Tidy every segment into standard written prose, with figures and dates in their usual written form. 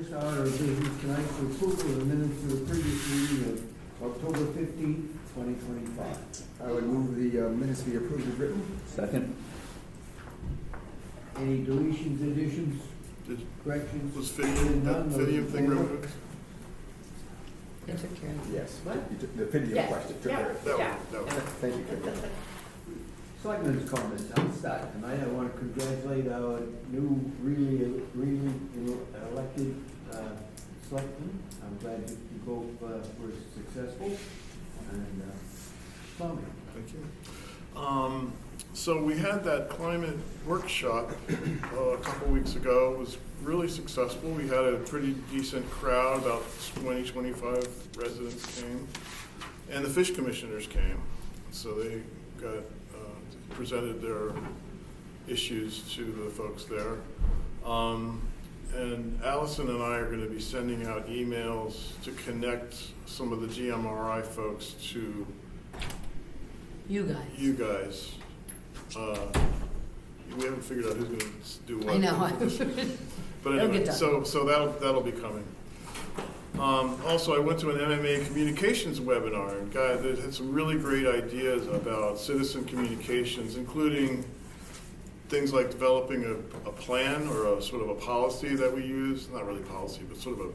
first order of business tonight for approval of the minutes of the previous meeting of October 15th, 2025. I would move the minutes be approved as written. Second. Any deletions, additions, corrections? Was Fidium, that None, Fidium those thing in favor? removed? They took care of it. Yes. What? You took the Fidium Yes. question. Took Yeah. care of it. That Yeah. one. Thank you, Kim. Selectmen's comments. I'll start tonight. I want to congratulate our new really elected selectmen. I'm glad you both were successful. And Tommy. Thank you. So we had that climate workshop a couple weeks ago. It was really successful. We had a pretty decent crowd, about 25 residents came. And the fish commissioners came. So they got presented their issues to the folks there. And Allison and I are going to be sending out emails to connect some of the GMRI folks to You guys. you guys. We haven't figured out who's going to do what. I know. But It'll anyway, get done. so that'll be coming. Also, I went to an MMA communications webinar, and guy that had some really great ideas about citizen communications, including things like developing a plan or a sort of a policy that we use, not really policy, but sort of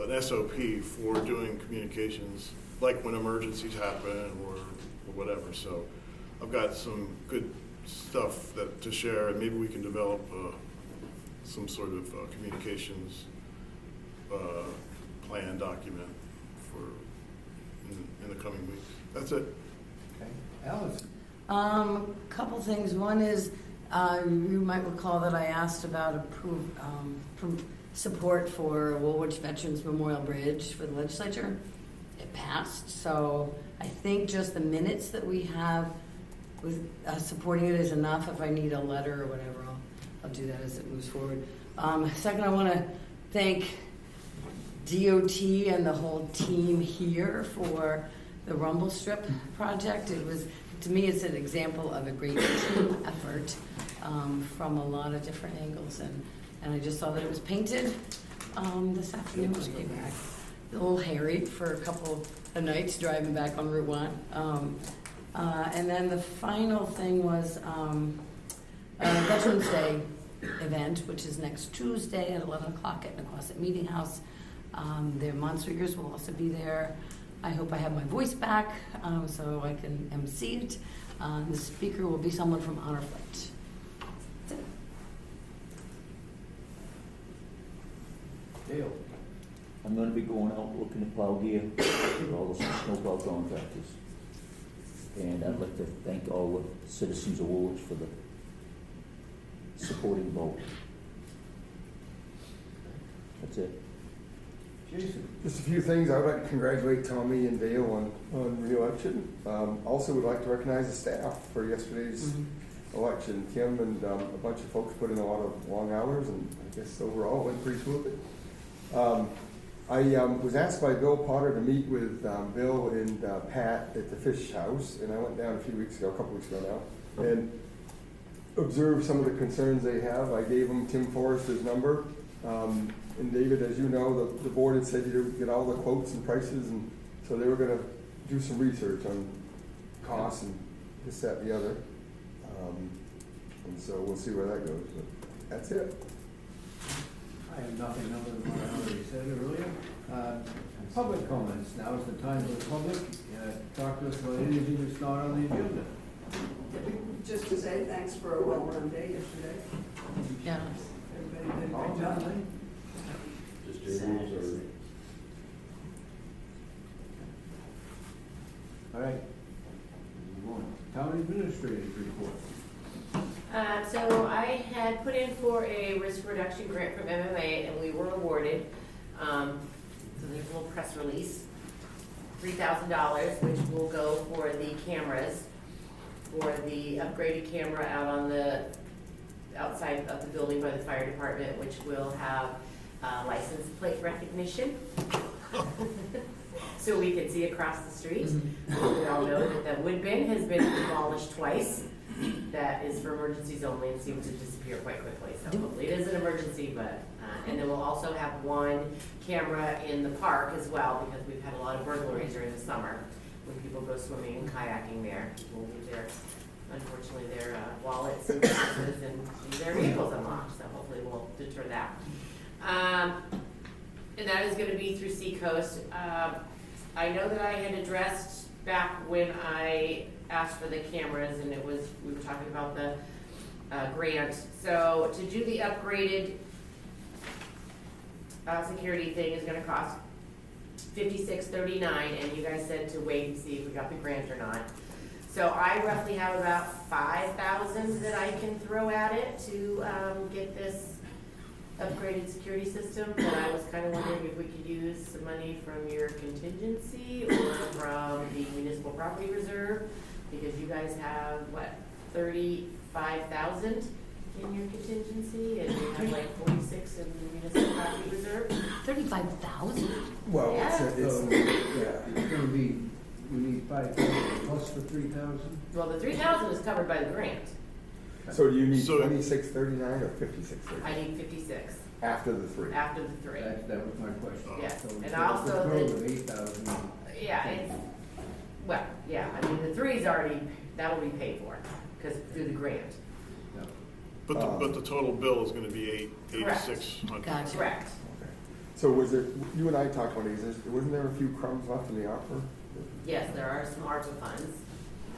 an SOP for doing communications, like when emergencies happen or whatever. So I've got some good stuff to share, and maybe we can develop some sort of communications plan document for in the coming weeks. That's it. Okay. Allison. Couple things. One is, you might recall that I asked about support for Woolwich Veterans Memorial Bridge for the legislature. It passed, so I think just the minutes that we have with supporting it is enough. If I need a letter or whatever, I'll do that as it moves forward. Second, I want to thank DOT and the whole team here for the Rumble Strip project. It was, to me, it's an example of a great team effort from a lot of different angles, and I just saw that it was painted this afternoon when I came back. A little hairy for a couple of nights driving back on Route 1. And then the final thing was Veterans Day event, which is next Tuesday at 11 o'clock at Nequasset Meeting House. Their monsters will also be there. I hope I have my voice back so I can MC it. The speaker will be someone from Honor Flight. That's it. Dale. I'm going to be going out looking at plow gear for all the snowplow contractors. And I'd like to thank all the citizens of Woolwich for the supporting vote. That's it. Jason. Just a few things. I would like to congratulate Tommy and Dale on re-election. Also would like to recognize the staff for yesterday's election. Kim and a bunch of folks put in a lot of long hours, and I guess overall it went pretty smoothly. I was asked by Bill Potter to meet with Bill and Pat at the Fish House, and I went down a couple weeks ago now, and observed some of the concerns they have. I gave them Tim Forrester's number. And David, as you know, the board had said you get all the quotes and prices, and so they were going to do some research on costs and this, that, and the other. And so we'll see where that goes. But that's it. I have nothing other than what I already said earlier. Public comments. Now is the time for the public. Talk to us about anything that's not on the agenda. Just to say thanks for a well-run day yesterday. Yeah. Everybody did a All great job. done, Just All right. Move on. Town administrator's report. So I had put in for a risk reduction grant from MMA, and we were awarded. So there's a little press release, $3,000, which will go for the cameras, for the upgraded camera out on the outside of the building by the fire department, which will have license plate recognition. So we can see across the street. We all know that the wood bin has been demolished twice. That is for emergencies only and seems to disappear quite quickly. So hopefully it is an emergency, but And then we'll also have one camera in the park as well, because we've had a lot of burglaries during the summer. When people go swimming and kayaking there, people leave unfortunately, their wallets and purses and leave their vehicles unlocked, so hopefully we'll deter that. And that is gonna be through Seacoast. I know that I had addressed back when I asked for the cameras, and we were talking about the grant. So to do the upgraded security thing is gonna cost $56.39, and you guys said to wait and see if we got the grant or not. So I roughly have about $5,000 that I can throw at it to get this upgraded security system. But I was kind of wondering if we could use some money from your contingency or from the municipal property reserve, because you guys have, what, $35,000 in your contingency, and you have like 46 in the municipal property reserve. 35,000? Well, Yeah. It's gonna be, we need 5,000 plus the 3,000? Well, the 3,000 is covered by the grant. So do you need So- 2639 or 5639? I need 56 After the three? after the 3. That was my question. Yes, So and the also total the- of 8,000. Yeah, it's, well, yeah, I mean, the 3's already, that'll be paid for, because through the grant. Yeah. But the total bill is gonna be Correct. 8,600. Gotcha. Correct. Okay. So was there, you and I talked about these, wasn't there a few crumbs left in the offer? Yes, there are some ARPA funds.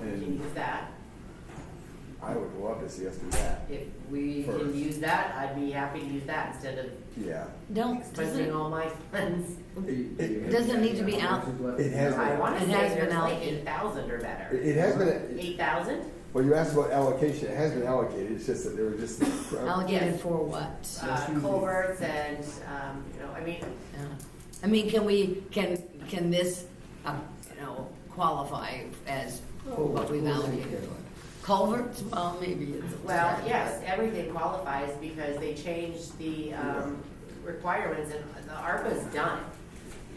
We can And use that. I would love to see us do that. If we can First. use that, I'd be happy to use that instead of Yeah. Don't, spending all my funds. Does it need to be out? It has I wanna It say has been there's like allocated. 8,000 or better. It has been, 8,000? well, you asked about allocation, it has been allocated, it's just that there were just. allocated Yes. for what? Culverts and, I mean, Yeah. I mean, can this, qualify as what we've allocated for? Culverts? Well, maybe it's. well, yes, everything qualifies because they changed the requirements, and the ARPA's done.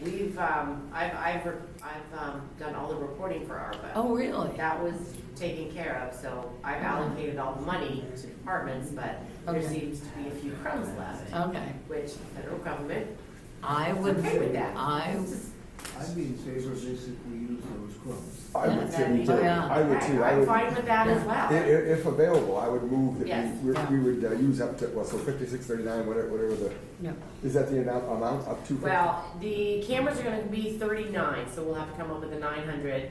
I've done all the reporting for ARPA. Oh, really? That was taken care of, so I've allocated all the money to departments, but there Okay. seems to be a few crumbs left, Okay. which the federal government, I would, okay with that. I'd be in favor of this if we use those crumbs. I would too, Oh, yeah. I would too, I I'm would. fine with that as well. If available, I would move that Yes. we would use up to, well, so 5639, whatever the, yeah. is that the amount up to? Well, the cameras are gonna be 39, so we'll have to come up with the 900,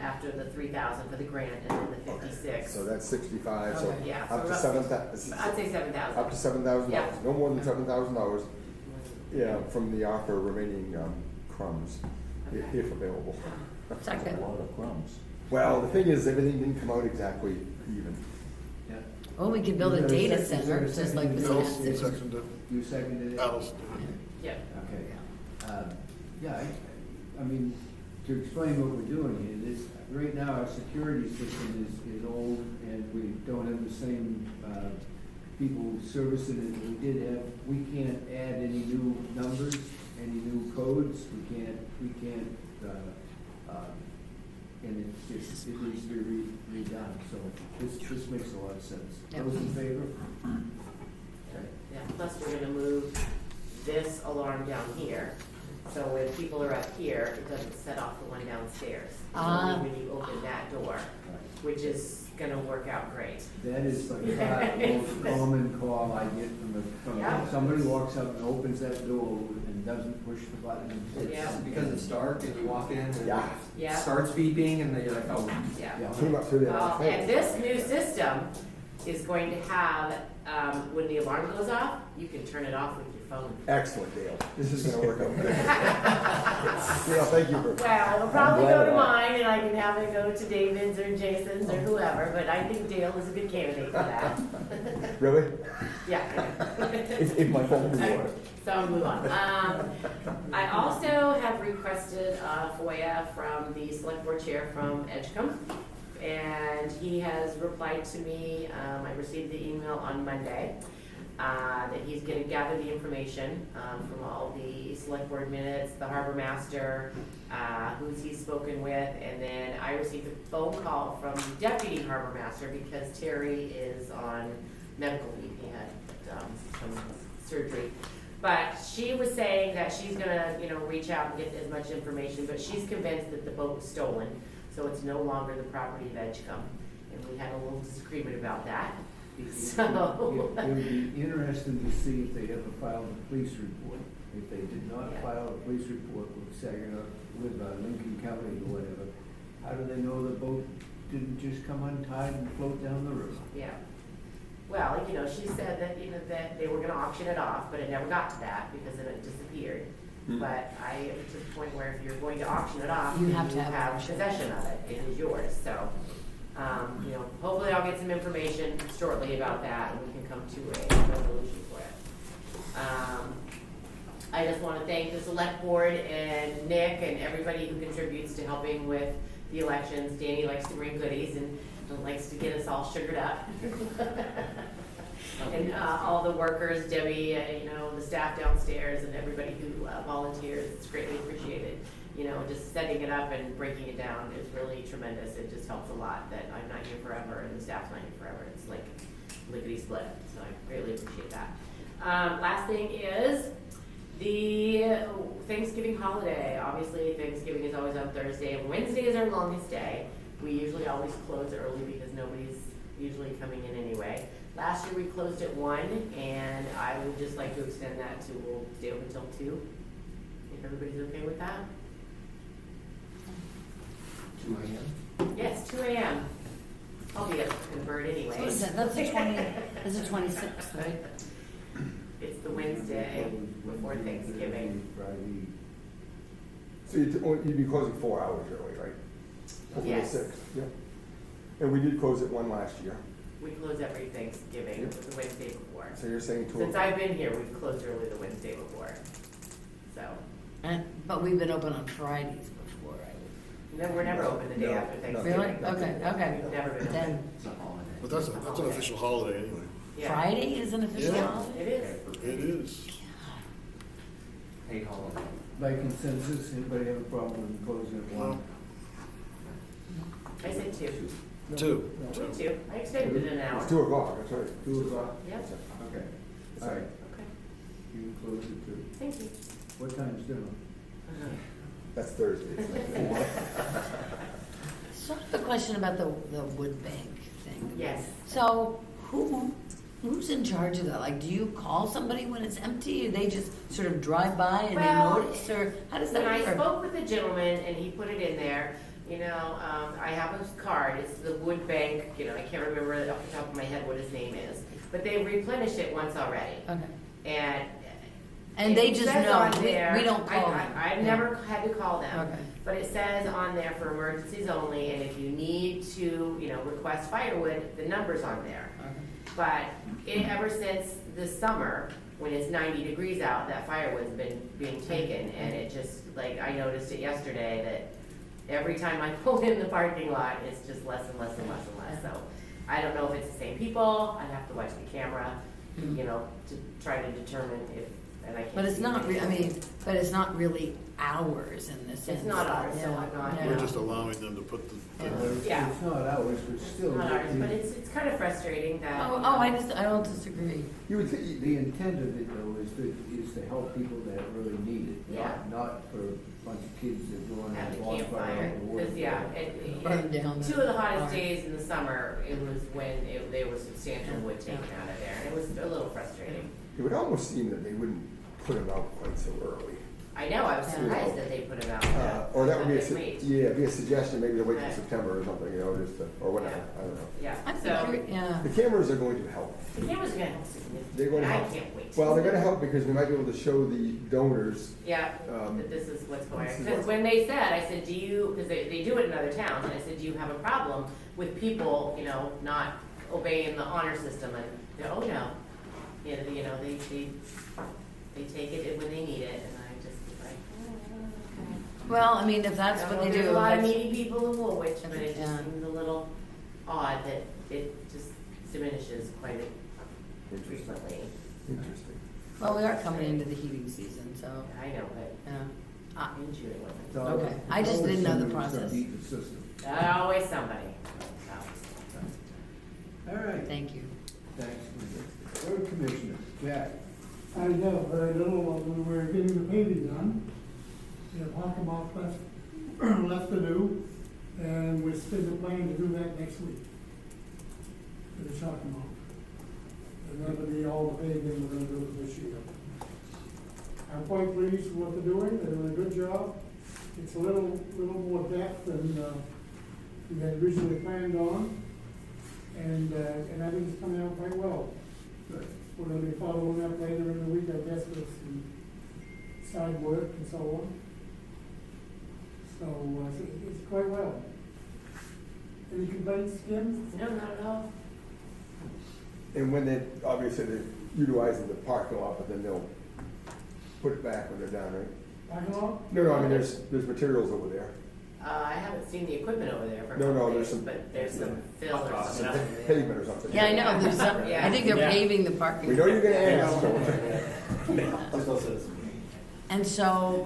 after the 3,000 for the grant, and then the 56. So that's 65, so Okay. Yeah, so up to rough- 7,000. I'd say 7,000. Up to $7,000, Yeah. no more than $7,000, yeah, from the offer remaining crumbs, Okay. if available. That's Second. a lot of crumbs. Well, the thing is, everything didn't come out exactly even. Yeah. Well, we could build a data Is there center, a just like the second? Allison Synapse. seconded. You seconded it? Allison. Yeah. Okay. Yeah, I mean, to explain what we're doing here, this, right now, our security system is old, and we don't have the same people servicing it. We can't add any new numbers, any new codes, we can't, and it needs to be redone, so this makes a lot of sense. Yep. Those in favor? Okay. Yeah, plus we're gonna move this alarm down here, so when people are up here, it doesn't set off the one downstairs. It's Ah. only when you open that door, which is gonna work out great. That is by far the most common call I get from Yeah. somebody walks up and opens that door and doesn't push the button. Yeah. Because it's dark and you walk in and Yeah. Yeah. it starts beeping and then you're like, oh. Yeah. Yeah. Came up through Well, that. and this new system is going to have, when the alarm goes off, you can turn it off with your phone. Excellent, Dale. This is gonna work out good. Dale, thank you for. Well, it'll probably glad go to of that. mine, and I can have it go to David's or Jason's or whoever, but I think Dale is a good candidate for that. Really? Yeah. If my phone would work. So I'll move on. I also have requested a FOIA from the select board chair from Edgecombe, and he has replied to me. I received the email on Monday that he's going to gather the information from all the select board minutes, the harbor master, who's he's spoken with, and then I received a phone call from the deputy harbor master because Terry is on medical leave. He had some surgery. But she was saying that she's gonna, reach out and get as much information, but she's convinced that the boat was stolen, so it's no longer the property of Edgecombe. And we had a little disagreement about that, so. It would be interesting to see if they ever filed a police report. If they did not Yeah. file a police report with Saginaw, with Lincoln County or whatever, how do they know the boat didn't just come untied and float down the river? Yeah. Well, she said that, that they were gonna auction it off, but it never got to that because then it disappeared. But I am to the point where if you're going to auction it off, You you have to have have ownership. possession of it. It is yours, so. Hopefully I'll get some information shortly about that and we can come to a resolution for it. I just want to thank the select board and Nick and everybody who contributes to helping with the elections. Danny likes to bring goodies and likes to get us all sugared up. And all the workers, Debbie, the staff downstairs and everybody who volunteers, it's greatly appreciated. Just setting it up and breaking it down is really tremendous. It just helps a lot that I'm not here forever and the staff's not here forever. It's like lickety split, so I greatly appreciate that. Last thing is the Thanksgiving holiday. Obviously, Thanksgiving is always on Thursday, and Wednesday is our longest day. We usually always close early because nobody's usually coming in anyway. Last year we closed at 1, and I would just like to extend that to, we'll stay open until 2, if everybody's okay with that. 2 a.m. Yes, 2 a.m. I'll be up in a bird anyway. What is that? That's the 26th, right? It's the Wednesday before Thanksgiving. Friday. So you'd be closing 4 hours early, right? Before the Yes. 6th, yeah. And we did close at 1 last year. We close every Thanksgiving, Yep. the Wednesday before. So you're saying 2 Since I've been here, we've closed early the Wednesday before. So, But we've been open on Fridays before, we're never open the day No, after no. Thanksgiving. Really? Okay. We've never been open. Then It's a holiday. But that's an official holiday anyway. Yeah. Friday is an official Yeah. holiday? It is. It is. Paid holiday. By consensus, anybody have a problem with closing at 1? I said 2. Two. Me too. I extended it an hour. It's 2 o'clock, that's right. 2 o'clock? Yep. Okay. All right, Okay. you can close it too. Thank you. What time's dinner? That's Thursday. It's like 4. Sort of a question about the wood bank thing. Yes. So who's in charge of that? Like, do you call somebody when it's empty? Or they just sort of drive by and Well, they notice? Or how does that When I work? spoke with the gentleman and he put it in there, I have a card, it's the Wood Bank, I can't remember off the top of my head what his name is, but they've replenished it once already. Okay. And they it just says know. on We there- don't call them. I've Yeah. never had to call them. Okay. But it says on there for emergencies only, and if you need to, request firewood, the number's on there. But ever since this summer, when it's 90 degrees out, that firewood's been being taken, and it just, I noticed it yesterday that every time I pull in the parking lot, it's just less and less and less and less. So I don't know if it's the same people, I'd have to watch the camera, to try to determine if, and I can't. But it's see not, anything. but it's not really ours in the sense. not ours, so Yeah. I'm not- Yeah. We're just allowing them to put the. Yeah. It's not ours, but still. It's not ours, but it's kind of frustrating that. Oh, I don't disagree. You would think, The intent of it though is to help people that really need it. Yeah. Not for a bunch of kids that go on At a the bonfire. campfire, or because, whatever. Burn down the 2 of the hottest barn. days in the summer, it was when there was substantial wood taken out of there, and it was a little frustrating. it would almost seem that they wouldn't put them out quite so early. I know, I was Yeah. surprised that they put them out. Or that would be Wait. be a suggestion, maybe to wait till Right. September or something, just to, or whatever, I don't know. Yeah, I'm so, curious, yeah. The cameras are going to help. the cameras are gonna help They're significantly, going to I help. can't wait. Well, they're gonna help because we might be able to show the donors, Yeah, um, that this is what's going this on, is because what- when they said, I said, because they do it in other towns, and I said, do you have a problem with people, not obeying the honor system, and they're, oh, no. They take it when they need it, and I just was like, okay. Well, I mean, if that's I what don't know, they do. There's a lot of that's- needy people in Woolwich, but it Yeah. just seems a little odd that it just diminishes quite frequently. interesting. Well, we are coming into the heating season, so, I know, but yeah. in June it It's wasn't. always- Okay. I just didn't know the somebody's gonna process. beat the system. Always somebody. All right, Thank you. thanks. Road Commissioner, Jack. I know, but I don't know what we were getting the paving done. We have Hockomock left to do, and we're still planning to do that next week. For the Hockomock. And that'll be all the paving we're gonna do this year. I'm quite pleased with what they're doing. They're doing a good job. It's a little more depth than, we had originally planned on. And I think it's coming out quite well. Good. We're gonna be following up later in the week, I guess, with some side work and so on. So, it's quite well. Any complaints, Kim? No, not at all. And when they, obviously they're utilizing the parking lot, but then they'll put it back when they're done, right? Parking lot? No, I mean, there's materials over there. I haven't seen the equipment over there for a No, couple there's days, some- but there's some fill or something Some else over there. pavement or something. Yeah, I know, there's some, I think they're Yeah. paving the parking. We know you're gonna ask. Just no citizen. And so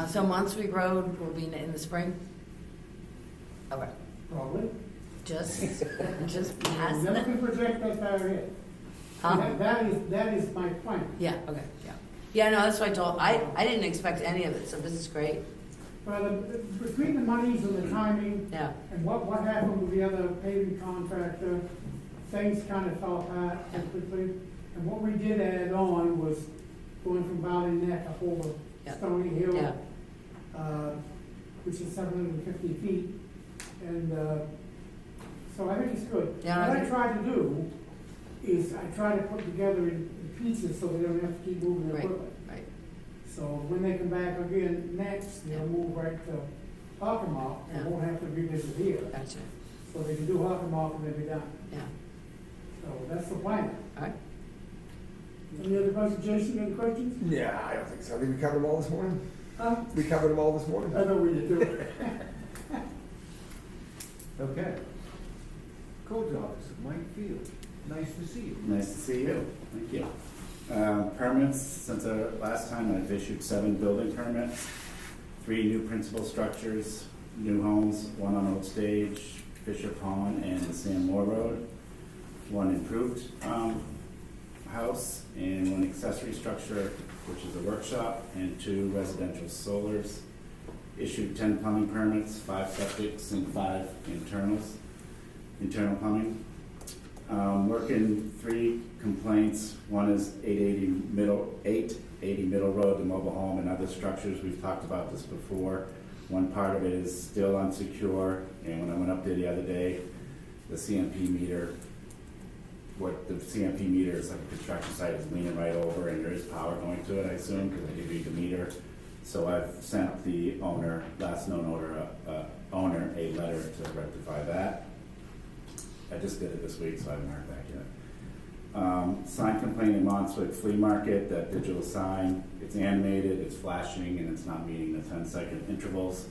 so Montswick Road will be in the spring? Okay, Probably. just You past never that? can project that far ahead. Huh? That is my plan. Yeah, okay, yeah. Yeah, no, that's what I told, I didn't expect any of it, so this is great, Well, between the monies and the timing, yeah, and what happened with the other paving contractor, things kind of fell apart quickly. And what we did add on was going from Valley Neck up over Yeah. Stony Hill, yeah, which is 750 feet. And so I think it's good. Yeah, I What I think- try to do is I try to put together in pieces so they don't have to keep moving their right, equipment. right, So when they come back again next, they'll move right to Hockomock, Yeah. and won't have to revisit here. gotcha, So they can do Hockomock and they'll be done. yeah, So that's the plan. all right. Any other questions, Jason, any questions? Yeah, I don't think so. I think we covered them all this morning. Huh? We covered them all this morning. I know what you do. Okay. Codes Officer, Mike Field, nice to see you. Nice to see you. Thank you. Permits, since our last time, I've issued 7 building permits, 3 new principal structures, new homes, 1 on Old Stage, Fisher Pond, and Sam Moore Road, 1 improved house, and 1 accessory structure, which is a workshop, and 2 residential solars. Issued 10 plumbing permits, 5 septics, and 5 internal plumbing. Working 3 complaints. One is 880 Middle Road, the mobile home and other structures. We've talked about this before. One part of it is still unsecure, and when I went up there the other day, the CMP meter, what the CMP meter is like a construction site, is leaning right over, and there is power going to it, I assume, because I did read the meter. So I've sent the owner, last known owner, a letter to rectify that. I just did it this week, so I haven't heard back yet. Sign complaint in Montswick Flea Market, that digital sign, it's animated, it's flashing, and it's not meeting the 10-second intervals.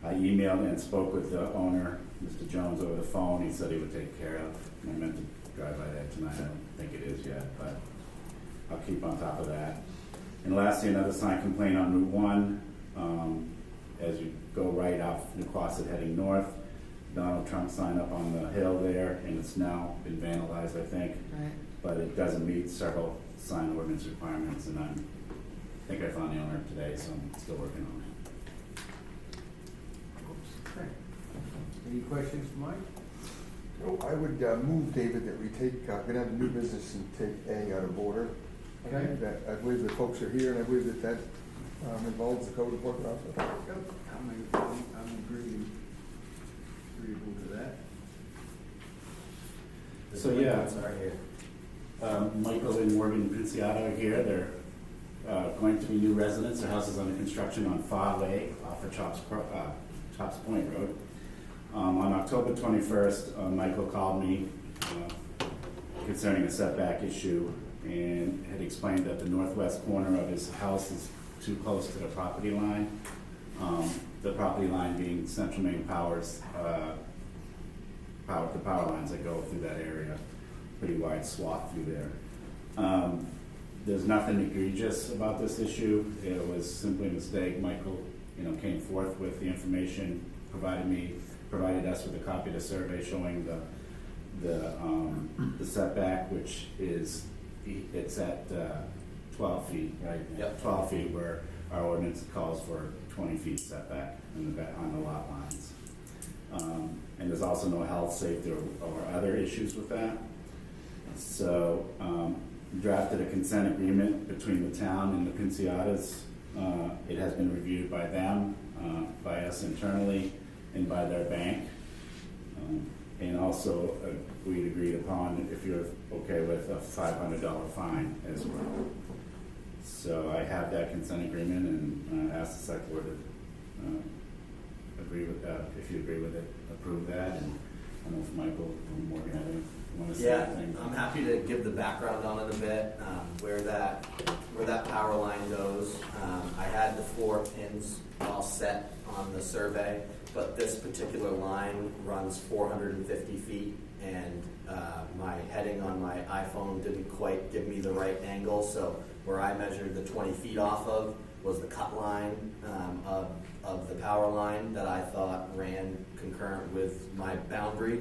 I emailed and spoke with the owner, Mr. Jones, over the phone. He said he would take care of. I meant to drive by that tonight. I don't think it is yet, but I'll keep on top of that. And lastly, another sign complaint on Route 1. As you go right off New Quonset heading north, Donald Trump sign up on the hill there, and it's now been vandalized, I think. Right. But it doesn't meet several sign ordinance requirements, and I think I found the owner today, so I'm still working on it. Okay. Any questions for Mike? No, I would move, David, that we take, go down to new business and take A out of order. Okay. I believe the folks are here, and I believe that involves the code enforcement officer. Yep, I'm agreeable to that. So, yeah, Michael and Morgan Princiato are here. They're going to be new residents. Their house is under construction on Far Way off of Chops Point Road. On October 21st, Michael called me concerning a setback issue, and had explained that the northwest corner of his house is too close to the property line. The property line being Central Maine Power's, the power lines that go through that area, pretty wide swath through there. There's nothing egregious about this issue. It was simply a mistake. Michael, came forth with the information, provided us with a copy of the survey showing the setback, which is it's at 12 feet, right? Yep. 12 feet where our ordinance calls for 20 feet setback on the lot lines. And there's also no health, safety, or other issues with that. So drafted a consent agreement between the town and the Pinciatas. It has been reviewed by them, by us internally, and by their bank. And also, we'd agreed upon, if you're okay with, a $500 fine as well. So I have that consent agreement and asked the select board to agree with that. If you agree with it, approve that. And I don't know if Michael or Morgan want to say Yeah, anything. I'm happy to give the background on it a bit, where that power line goes. I had the 4 pins all set on the survey, but this particular line runs 450 feet, and my heading on my iPhone didn't quite give me the right angle, so where I measured the 20 feet off of was the cut line of the power line that I thought ran concurrent with my boundary.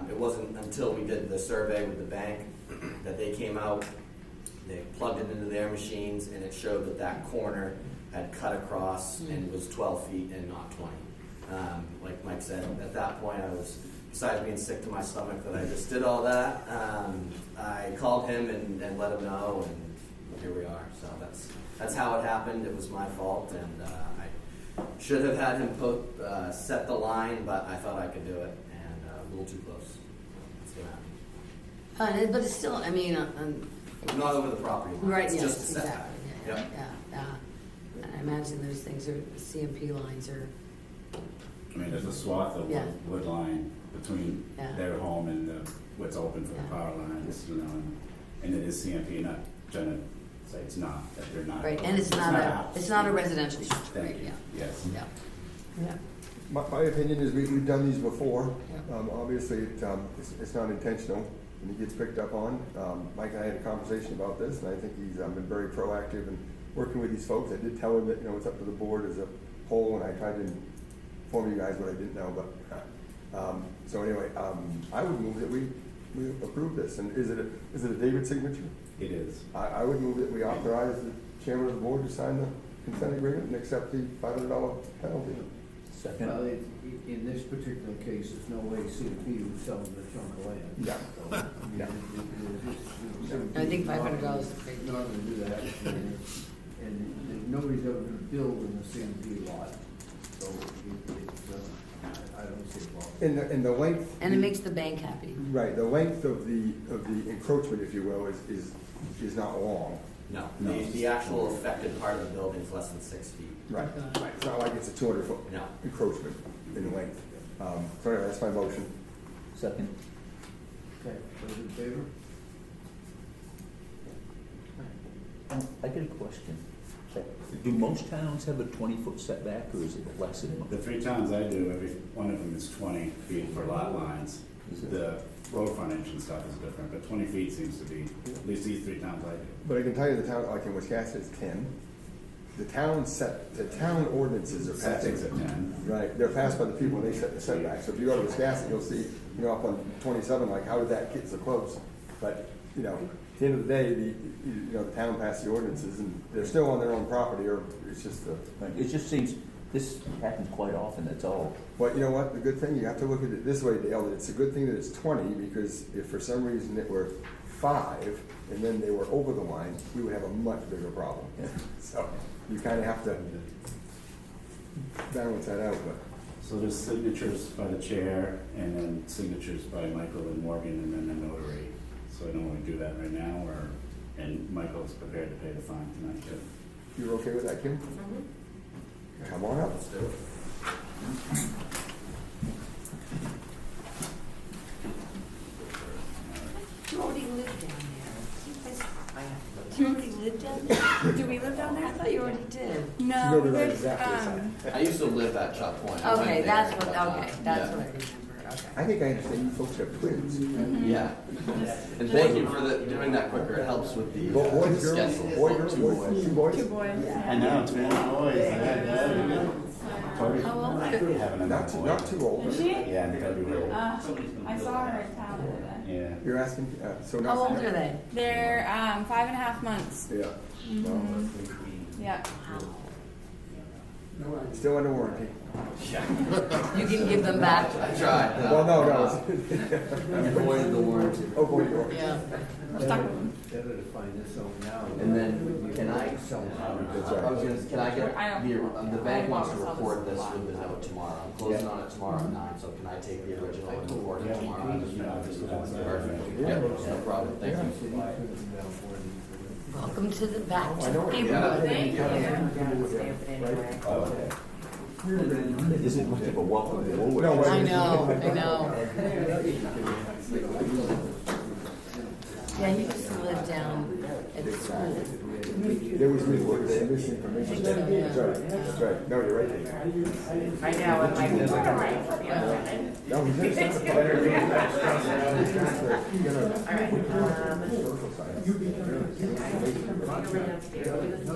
It wasn't until we did the survey with the bank that they came out, they plugged it into their machines, and it showed that that corner had cut across and was 12 feet and not 20. Like Mike said, at that point I was, besides being sick to my stomach that I just did all that, I called him and let him know, and here we are. So that's how it happened. It was my fault, and I should have had him set the line, but I thought I could do it, and a little too close. That's gonna happen. But it's still, I mean, Not over the property line. right, It's yes, just a setback. exactly. Yep. Yeah. And I imagine those things are, CMP lines are, I mean, there's a swath of Yeah. wood line between Yeah. their home and what's open for the Yeah. power lines, you know, and it is CMP, not trying to say it's not, that they're not. right, and it's not a residential street, Thank right, you, yeah, yes. yeah. Yeah. My opinion is we've done these before. Yeah. Obviously, it's not intentional, and it gets picked up on. Mike and I had a conversation about this, and I think he's been very proactive in working with these folks. I did tell him that, you know, it's up to the board as a whole, and I tried to inform you guys what I didn't know, but, so anyway, I would move that we approve this. And is it a David signature? It is. I would move that we authorize the chairman of the board to sign the consent agreement and accept the $500 penalty. Second. Well, in this particular case, there's no way CMP would sell them a chunk of land. Yeah. So, Yeah. I think $500 is great. Not gonna do that, and nobody's ever gonna build in the CMP lot, so I don't see a problem. And the length. And it makes the bank happy. Right, the length of the encroachment, if you will, is not long. No, No. the actual affected part of the building is less than 6 feet. Right. It's not like it's a 200-foot No. encroachment in length. So anyway, that's my motion. Second. Okay, those in favor? I got a question. Do most towns have a 20-foot setback, or is it less than? The 3 towns I do, every one of them is 20 feet for lot lines. Is it? The road frontage and stuff is different, but 20 feet seems to be, at least these 3 towns I do. But I can tell you the town, like in Wisconsin, is 10. The town ordinances are passed. Setbacks at 10. Right, they're passed by the people and they set the setback. So if you go to Wisconsin, you'll see, you know, up on 27, like, how did that get so close? But, you know, at the end of the day, the town passed the ordinances and they're still on their own property, or it's just It just seems, this happens quite often, that's all. But you know what, the good thing, you have to look at it this way, Dale, that it's a good thing that it's 20, because if for some reason it were 5, and then they were over the line, we would have a much bigger problem. Yeah. So, you kinda have to balance that out, but. So there's signatures by the chair, and then signatures by Michael and Morgan, and then the notary. So I don't want to do that right now, and Michael's prepared to pay the fine tonight, too. You're okay with that, Kim? Come on up. Let's do it. You already lived down there. Do you already live down there? Do we live down I there? thought you already did. No, You we know the right live, exactly I used to live at Chalk Point. I went Okay, there, that's what, but, okay, that's yeah. what I remember, okay. I think I understand you folks have twins. Yeah. And thank you for doing that quicker. It helps with the Boys, girls, schedule. boy, girl, boys, 2 boys? 2 boys. I know, 2 boys. Tony? How old are you? Having Not too old. Is she? Yeah, in February. I saw her in town the other day. Yeah. You're asking, so How not. old are they? They're 5.5 months. Yeah. Mhm. Yeah. Still under warranty. You can give them back. I tried. Well, no. Avoided the warranty. Oh, boy, you are. Yeah. Stuck with them. Better to find this out now. And then, can I, That's I was right. gonna, can I get, I don't- the bank I wants to bought myself record this this with the lot. note tomorrow. I'm closing on it tomorrow at 9, so can I take the original and record it tomorrow? Perfect. Yeah, no problem, thank you. Welcome to the back I to know. neighborhood. Thank you. Right? Oh, okay. It isn't much of a welcome to Woolwich. No, I know. Yeah, he used to live down at the school. There was misinformation. That's right. No, you're right. Dave. I know, and my people are right for the other end. No, he's not. All right, Social science. I'll go right downstairs.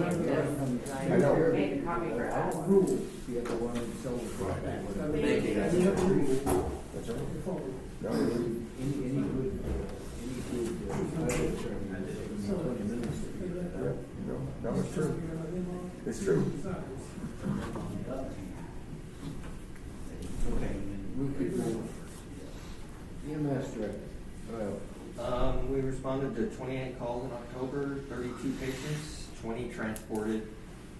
I know. Make a copy for us. The other one in Silver. Thank you, guys. That's right. No, Any good title attorney is 20 minutes. no, it's true. It's true. Okay, we could move. EMS director. We responded to 28 calls in October, 32 patients, 20 transported,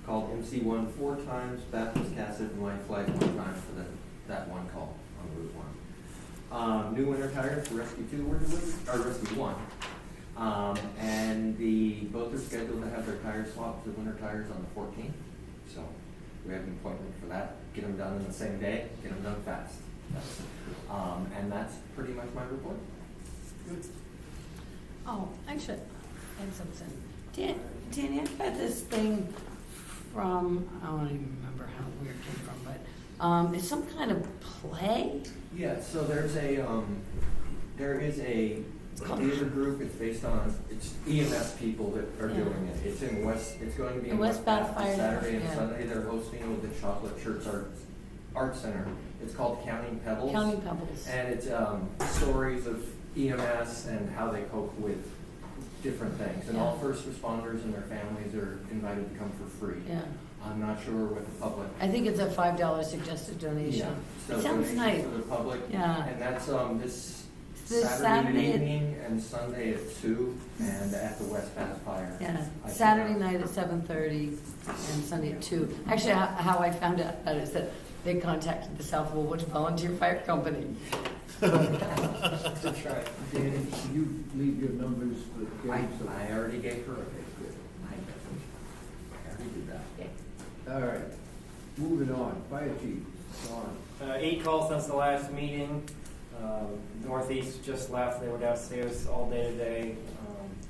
called MC1 4 times, Baptist Cassid and White Flag 1 time for that one call on Route 1. New winter tires for Rescue 2 were delivered, or Rescue 1. And both are scheduled to have their tires swapped to winter tires on the 14th. So we have an appointment for that. Get them done in the same day, get them done fast. And that's pretty much my report. Oh, actually, I had something. Danny, I've had this thing from, I don't even remember where it came from, but it's some kind of play? Yeah, so there is a theater group. It's based on, it's EMS people that are Yeah. doing it. It's going to be The in West Bath Bath Fire Saturday and Department, yeah. Sunday. They're hosting with the Chocolate Church Art Center. It's called Counting Pebbles. Counting Pebbles. And it's stories of EMS and how they cope with different things. And all Yeah. first responders and their families are invited to come for free. Yeah. I'm not sure what the public. I think it's a $5 suggested donation. So It sounds donations nice. to the public. Yeah. And that's this This Saturday Saturday at- evening and Sunday at 2 and at the West Bath Fire. Yeah, I Saturday think- night at 7:30 and Sunday at 2. Actually, how I found out about it is that they contacted the South Woolwich Volunteer Fire Company. That's right. Danny, you leave your numbers for Karen, so. I already gave her a big good. I already did that. All right, moving on, fire chief, Sean. 8 calls since the last meeting. Northeast just left. They were downstairs all day today,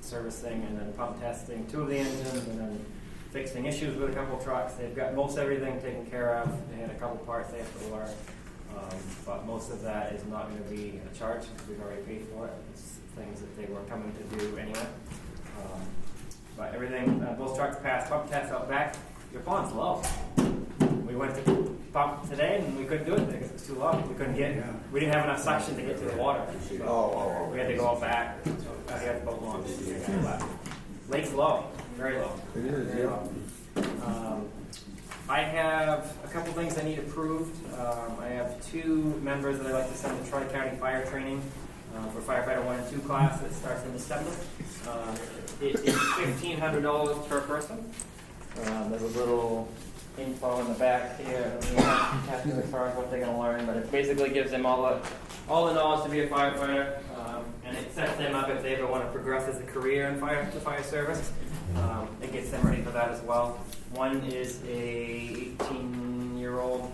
servicing and then pump testing 2 of the engines and then fixing issues with a couple trucks. They've got most everything taken care of. They had a couple parts they have to order. But most of that is not going to be a charge because we've already paid for it. It's things that they were coming to do anyway. But everything, both trucks passed pump tests out back. Your pond's low. We went to pump today and we couldn't do it because it was too low. We couldn't we didn't have enough suction to get to the water. So we had to go out back. So we had to boat launch. Lake's low, very low. It is, yeah. I have a couple things I need approved. I have 2 members that I'd like to send to Tri-County Fire Training for Firefighter 1 and 2 class that starts in December. It is $1,500 per person. There's a little info in the back here, as far as what they're going to learn, but it basically gives them all the knowledge to be a firefighter, and it sets them up if they ever want to progress as a career in the fire service. It gets them ready for that as well. One is a 18-year-old.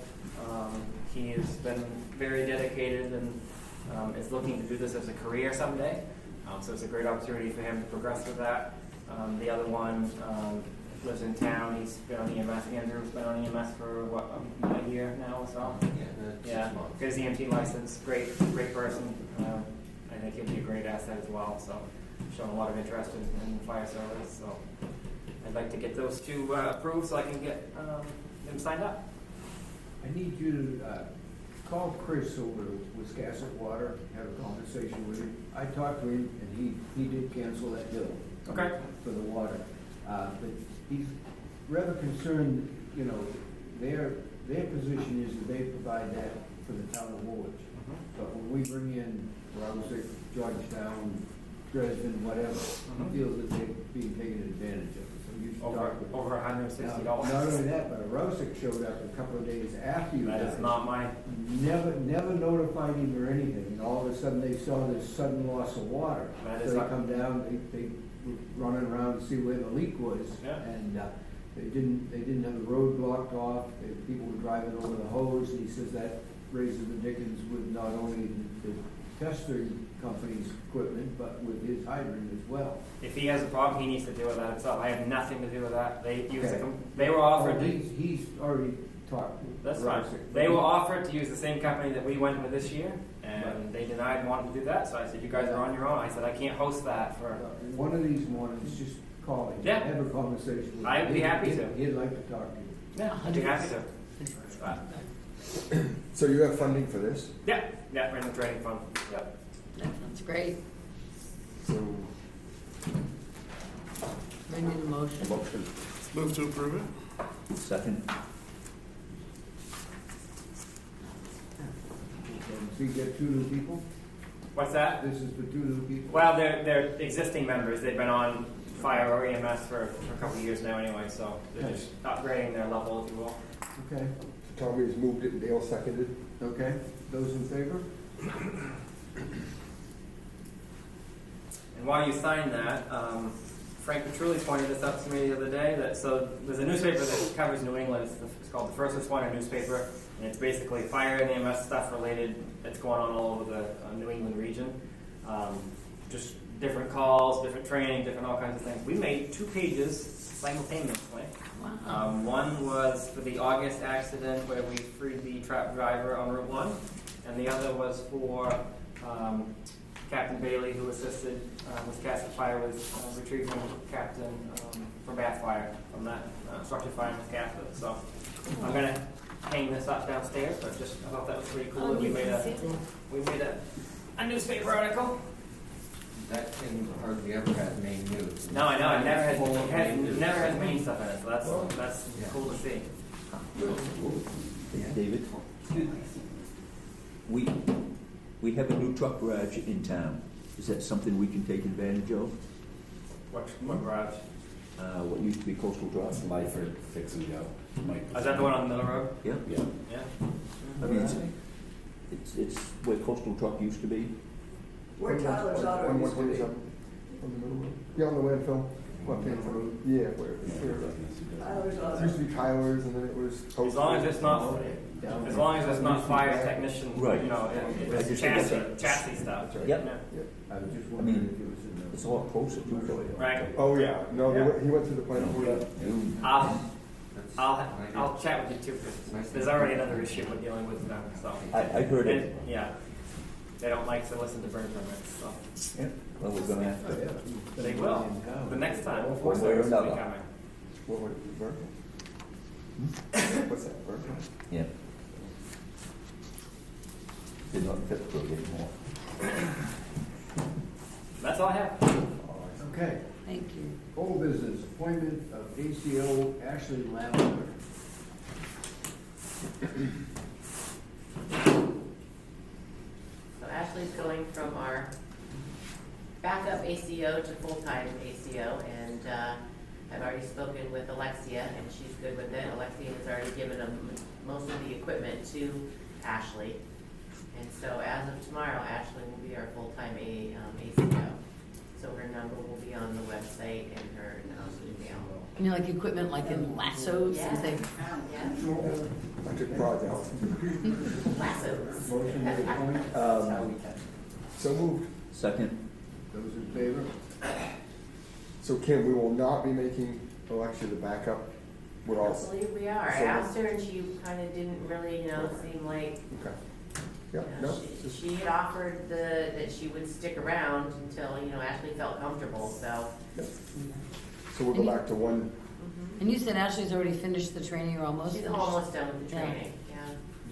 He has been very dedicated and is looking to do this as a career someday. So it's a great opportunity for him to progress with that. The other one lives in town. He's been on EMS. Andrew's been on EMS for a year now or so. Yeah, got his EMT license. Great person. I think he'll be a great asset as well. So shown a lot of interest in fire service. So I'd like to get those 2 approved so I can get them signed up. I need you to call Chris over to Wiscasset Water, have a conversation with him. I talked to him, and he did cancel that bill. Okay. For the water. But he's rather concerned, you know, their position is that they provide that for the town of Woolwich. But when we bring in Rouseck, Georgetown, Dresden, whatever, he feels that they're being taken advantage of. So you should talk with him. Over $160. Now, not only that, but Rouseck showed up a couple of days after you That guys. is not my. Never notified him or anything, and all of a sudden they saw this sudden loss of water. That So is they not- come down, they were running around to see where the leak was. Yeah. And they didn't have the road blocked off, people were driving over the hose, and he says that raises the dickens with not only the tester company's equipment, but with his hydrant as well. If he has a problem, he needs to deal with that himself. I have nothing to do with that. They use Okay. they were offered. Oh, he's already talked with That's fine. Rouseck. They were offered to use the same company that we went with this year, and they denied wanting to do that. So I said, "You guys are on your own." I said, "I can't host that for." One of these mornings, just call him, Yeah. have a conversation with him. I'd be happy to. He'd like to talk to you. Yeah, I'd be happy to. So you have funding for this? Yeah, yeah, we're in the training fund. Yep. That's great. So, I need a motion. motion. Move to approve it? Second. So you get 2 new people? What's that? This is for 2 new people? Well, they're existing members. They've been on fire or EMS for a couple of years now anyway, so they're just upgrading their level, if you will. Okay, Tommy has moved it and Dale seconded. okay. Those in favor? And while you sign that, Frank Petrulli pointed this out to me the other day, that so there's a newspaper that covers New England, it's called the First Responder Newspaper, and it's basically fire and EMS stuff related that's going on all over the New England region. Just different calls, different training, different all kinds of things. We made 2 pages simultaneously. Wow. One was for the August accident where we freed the trapped driver on Route 1, and the other was for Captain Bailey, who assisted Wiscasset Fire with retrieving Captain from Bath Fire from that structure fire in Wiscasset. So I'm gonna hang this up downstairs, but just I thought that was pretty cool. that we made a newspaper article. That thing hardly ever has Maine news. No, I know. It never Full of has Maine news. never has Maine stuff in it. So that's Yeah. cool to see. David? We have a new truck garage in town. Is that something we can take advantage of? What garage? What used to be Coastal Drive? Lyford, Fix and Go. Mike. Is that the one on the middle road? Yeah. Yeah. Yeah. I mean, it's where Coastal Truck used to be. Where Tyler's Auto On used to be. 127, on the middle road. Yeah, on the landfill. Left hand road. Yeah, where, Tyler's it Auto. used to be Tyler's and then it was. As long as it's not, as long as it's not fire technician, Right. you know, I it's just chassis, think chassis stuff. Yep. Yeah. I was just I wondering mean, if it was in the. It's a lot closer to it. Right. Oh, yeah, no, Yeah. he went through the plant. I'll chat with you too, because there's already another issue we're dealing with them, so. I heard it. And, yeah, they don't like to listen to burn permits, so. Yeah. Well, we're gonna have to. They will, the next time, before One way or service will be another. coming. What was it, Burke? What's that, Burke? Yeah. They're not in Pittsburgh anymore. That's all I have. Okay, Thank you. old business, appointment of ACO Ashley Lavender. So Ashley's going from our backup ACO to full-time ACO, and I've already spoken with Alexia, and she's good with it. Alexia has already given most of the equipment to Ashley. And so as of tomorrow, Ashley will be our full-time ACO. So her number will be on the website and her email. You know, like equipment like in lassos and things. Yeah, I took Broad out. lassos. Motion to appoint, So moved. Second. those in favor? So Kim, we will not be making Alexia the backup. I We're all, don't believe we are. I So- asked her and she kind of didn't really, seem like, okay. Yeah, no, she had offered that she would stick around until, Ashley felt comfortable, so. so we'll go back to one. And you said Ashley's already finished the training or almost She's finished? almost done with the Yeah. training, yeah.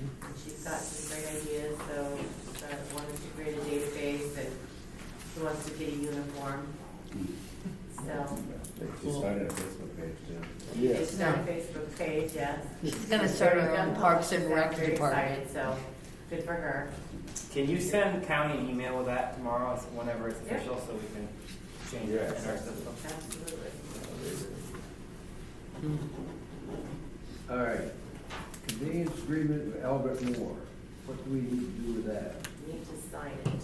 And she's got some great ideas, so she's wanted to create a database and she wants to get a uniform. So, She started a Facebook page too. she Yes. started a Facebook page, yes. She's gonna start her own Parks and Rec Very department. excited, so, good for her. Can you send county an email with that tomorrow, whenever it's Yeah. official, so we can change it in our system? Absolutely. Hmm. All right. Conveyance agreement with Albert Moore. What do we need to do with that? Need to sign it.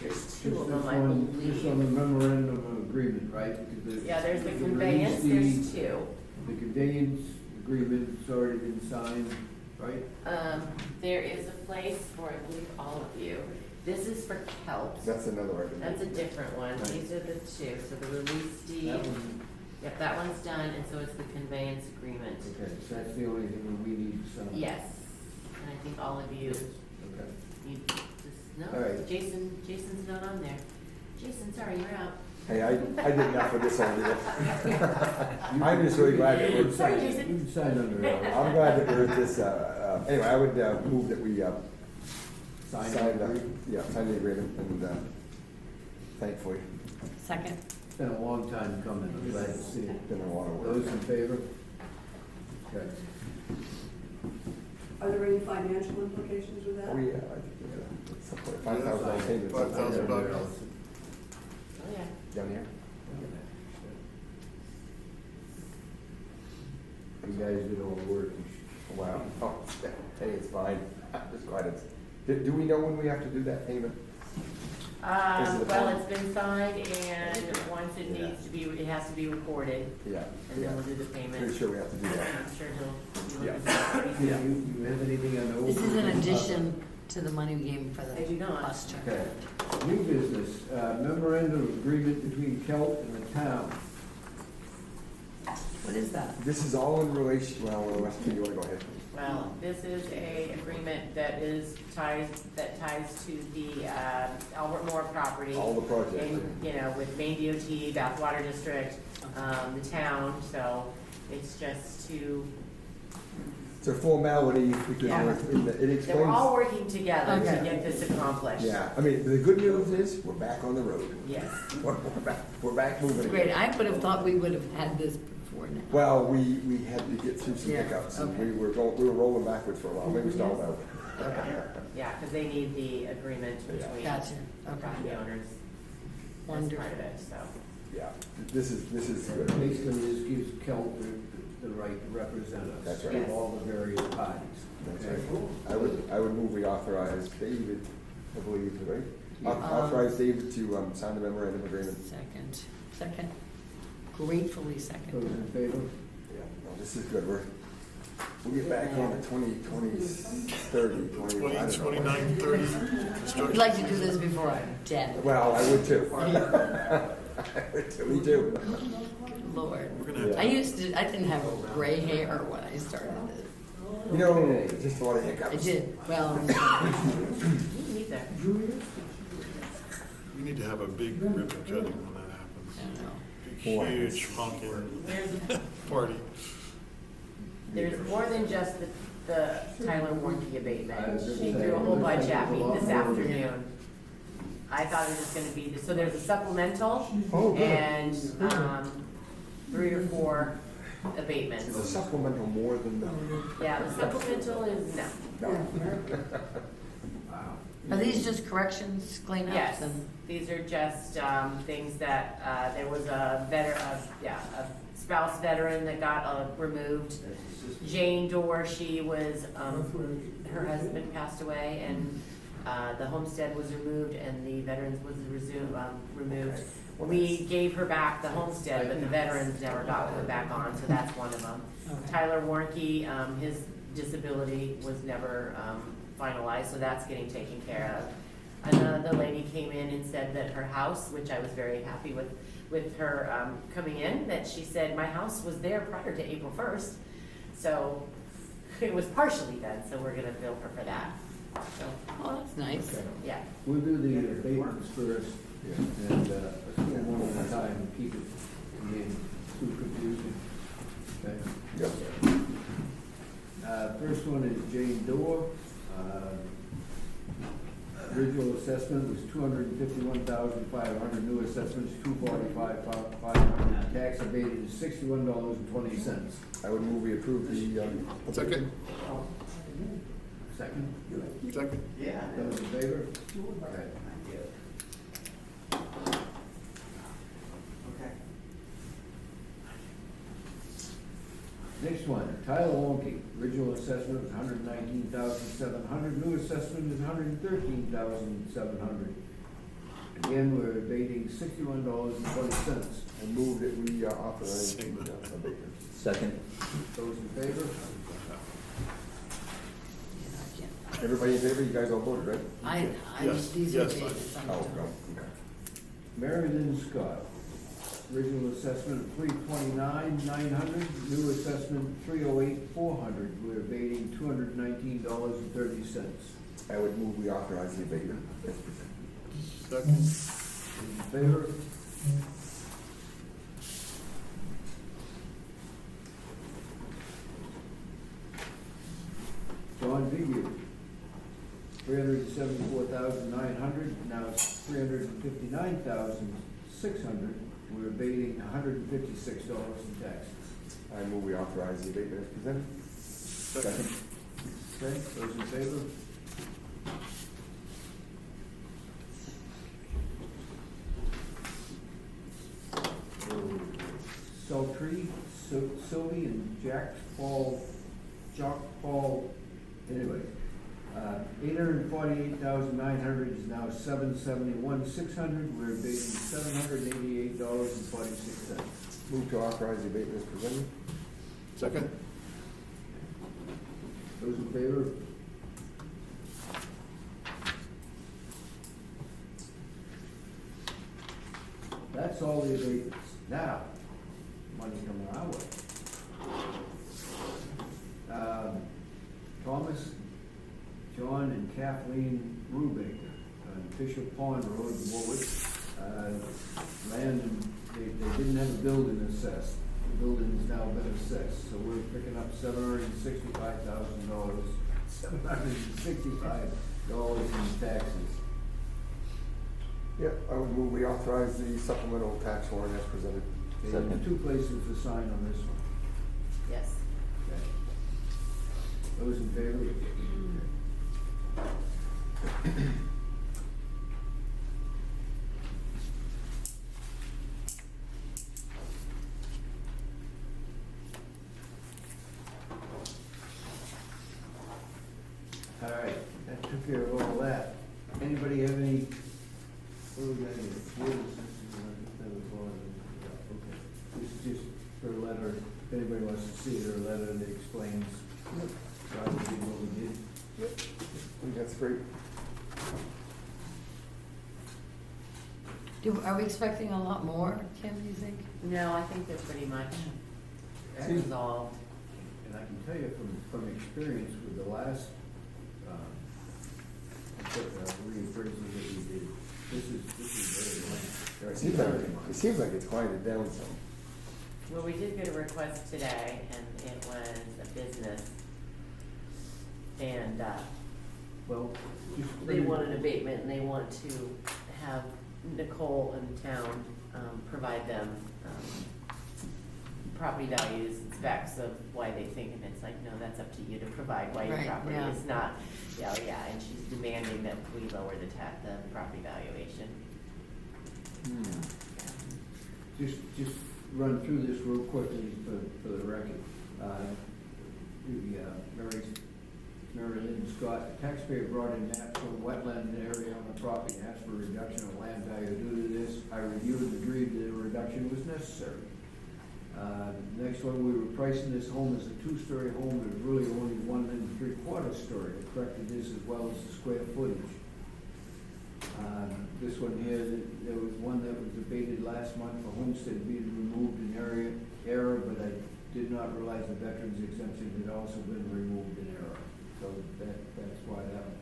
There's Just two of this them, I one- Just on believe. the memorandum of agreement, right? Because Yeah, there's the release conveyance, there's two. The conveyance agreement's already been signed, right? There is a place for, I believe, all of you. This is for Kelps. That's another item. That's a different one. Right. These are the two. So the release deed, That one, yep, that one's done, and so is the conveyance agreement. okay, so that's the only thing that we need to sign. Yes, and I think all of you Okay. need this, All no, right. Jason's not on there. Jason, sorry, you're out. Hey, I did enough for this whole deal. I'm just really glad that we're, Sorry, You Jason. can sign under it. I'm glad that we're at this, anyway, I would move that we Sign sign it. the agreement, and thankfully, Second. It's been a long time coming. I'm glad to see it. it's been a lot of work. Those in favor? Okay. Are there any financial implications with that? Oh, yeah, I think we got some point, $5,000 payment. $5,000 bucks. Oh, yeah. Down here? You guys did all the work. Wow. Oh, hey, it's fine. I'm just glad it's, do we know when we have to do that payment? Is it a Well, bond? it's been signed, and once it needs to be, it has to be recorded, Yeah, and yeah. then we'll do the payment. Pretty sure we have to do that. I'm sure he'll. Yeah. Yeah, you have anything on the? This is in addition to the money we gave him for the I do not. bus check. Okay. New business, memorandum of agreement between Kelt and the town. What is that? This is all in relation, well, Weston, you wanna go ahead? Well, this is a agreement that ties to the Albert Moore property. All the projects. And, you know, with Maine DOT, Bath Water District, the town, so it's just to, It's a formality, because Yeah. it that we're all explains, working together to Okay. get this accomplished. yeah, I mean, the good news is, we're back on the road. Yes. We're back moving Great, again. I would have thought we would have had this before now. Well, we had to get through some Yeah, hiccups, and okay. we were rolling backwards for a while, maybe stalled out. Yeah, because they need the agreement Yeah. between Gotcha, the okay. property owners as Wonderful. part of it, so. Yeah, this is good. Basically, this gives Kelt the right to represent us. That's right. In all the various parties. That's Okay? right. I would move we authorize David, I believe, right? Authorize David to sign the memorandum agreement. Second. Gratefully Those second. in favor? Yeah, no, this is good. We'll get back on the 30, 20. 29, 30 I'd construction. like to do this before I'm dead. Well, I would too. I would too, me too. Lord. We're gonna have I didn't have gray hair when I started this. You know, just a lot of I hiccups. did, well, Neither. We need to have a big ribbon cutting when that happens. I don't know. Boy. Big, huge honking There's, party. there's more than just the Tyler warranty I abatement. was gonna She say, threw a whole it looks bunch like at me there's a lot this more. afternoon. I thought it was gonna be, so there's a supplemental Oh, good. and, 3 or 4 Is abatements. a supplemental more than the? Yeah, the supplemental is, no. No. are these just corrections, cleanups? Yes, and- these are just things that, there was a a spouse veteran that got removed. Jane Dorr, she was, her husband passed away and the homestead was removed and the veterans was removed. We gave her back the homestead, but the veterans never got put back on, so that's one of them. Okay. Tyler Warnke, his disability was never finalized, so that's getting taken care of. Another lady came in and said that her house, which I was very happy with her coming in, that she said, my house was there prior to April 1st. So it was partially done, so we're gonna bill her for that. So, Oh, that's nice. Okay. yeah. We'll do the abatements first, and let's do one at a time, and keep it from being too confusing. Okay? Yep. First one is Jane Doe. Original assessment was $251,500, new assessment is $245,500, tax abated is $61.20. I would move we approve the, Second? Second? Second. Yeah. Those in favor? Okay. Okay. Next one, Tyler Wonky, original assessment was $119,700, new assessment is $113,700. Again, we're abating $61.20. I move that we authorize the abatement. Second. Those in favor? Everybody in favor? You guys all voted, right? Yes, These are yes, pages. Oh, no. Okay. Mary Lynn Scott, original assessment of $329,900, new assessment $308,400. We're abating $219.30. I would move we authorize the abatement as presented. Second. Those in favor? John Vigu, $374,900, now $359,600. We're abating $156 in taxes. I move we authorize the abatement as presented. Second. Okay, those in favor? Sultry, Sylvie and Jock Paul, anyway. $848,900 is now $771,600. We're abating $788.46. Move to authorize the abatement as presented. Second. Those in favor? That's all the abatements. Now, money coming our way. Thomas, John, and Kathleen Brubaker on Fisher Pond Road in Woolwich. Land, and they didn't have a building assessed. The building has now been assessed, so we're picking up $765,000, $765 in taxes. Yep, I would move we authorize the supplemental tax warrant as presented. Okay, Second. there's two places to sign on this one. Yes. Okay. Those in favor? All right, that took care of all that. Anybody have any, what do we got here? Okay, this is just for a letter, if anybody wants to see it, or a letter that explains why we did what we did. I think that's great. Are we expecting a lot more, Kim, do you think? No, I think they're pretty much resolved. And I can tell you from experience with the last reappraisal that we did, this is very light. It seems like it's quieted down some. Well, we did get a request today, and it was a business, and Well, just. they want an abatement, and they want to have Nicole and the town provide them property values and specs of why they think, and it's like, no, that's up to you to provide why your Right, property yeah. is not, and she's demanding that we lower the property valuation. Just run through this real quickly for the record. Mary Lynn Scott, the taxpayer brought in maps of wetland area on the property, asked for a reduction of land value. Due to this, I reviewed and agreed that a reduction was necessary. Next one, we were pricing this home as a two-story home. It was really only 1 3/4 story. I corrected this as well as the square footage. This one here, there was one that was abated last month for homestead being removed in error, but I did not realize the veterans exemption had also been removed in error. So that's why that one.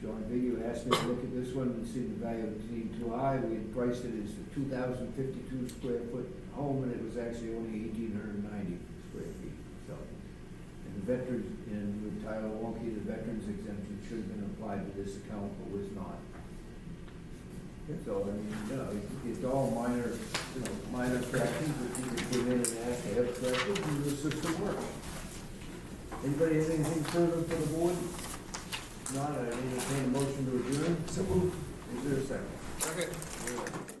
John Vigu asked me to look at this one and see the value being too high. We had priced it as a 2,052 square foot home, and it was actually only 1,890 square feet. So, and veterans, and with Tyler Wonky, the veterans exemption should have been applied to this account, but was not. So, I mean, you know, it's all minor, you know, minor corrections that you can put in and ask to have corrected, and the system works. Anybody have anything further for the board? Not, I entertain a motion to adjourn. So moved. Is there a second? Okay. All right.